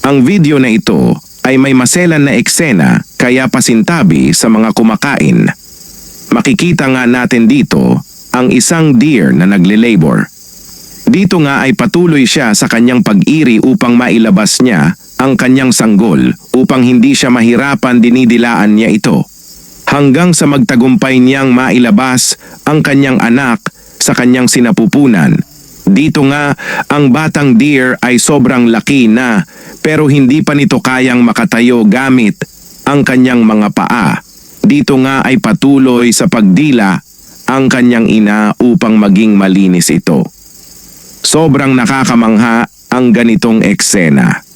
Ang video na ito ay may maselan na eksena kaya pasintabi sa mga kumakain. Makikita nga natin dito ang isang deer na nagle-labor. Dito nga ay patuloy siya sa kanyang pag-iri upang mailabas niya ang kanyang sanggol upang hindi siya mahirapan dinidilaan niya ito. Hanggang sa magtagumpay niyang mailabas ang kanyang anak sa kanyang sinapupunan. Dito nga ang batang deer ay sobrang laki na pero hindi pa nito kayang makatayo gamit ang kanyang mga paa. Dito nga ay patuloy sa pagdila ang kanyang ina upang maging malinis ito. Sobrang nakakamangha ang ganitong eksena.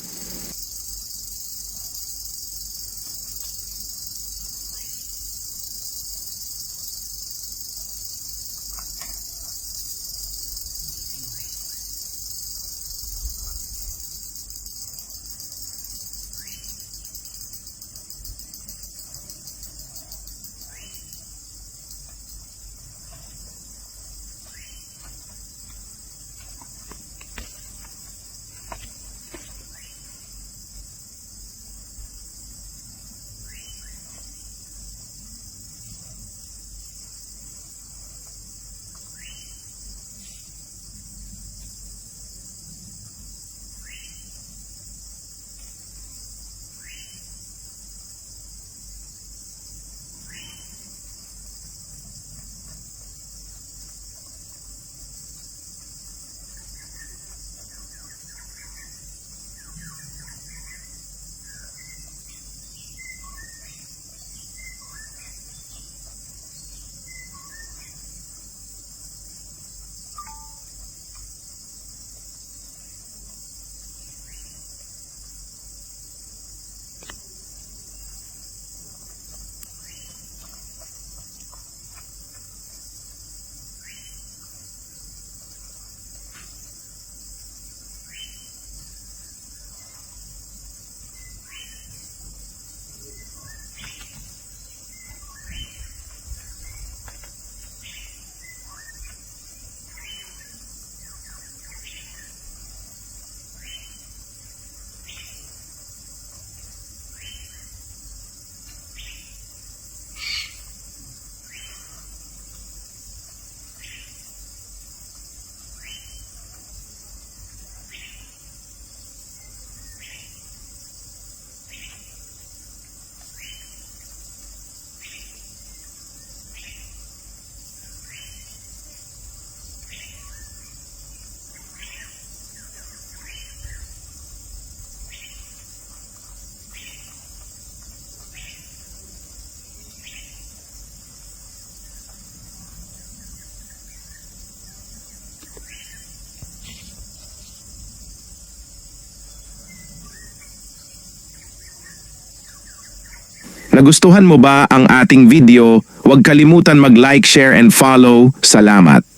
Nagustuhan mo ba ang ating video? Huwag kalimutan mag-like, share and follow. Salamat!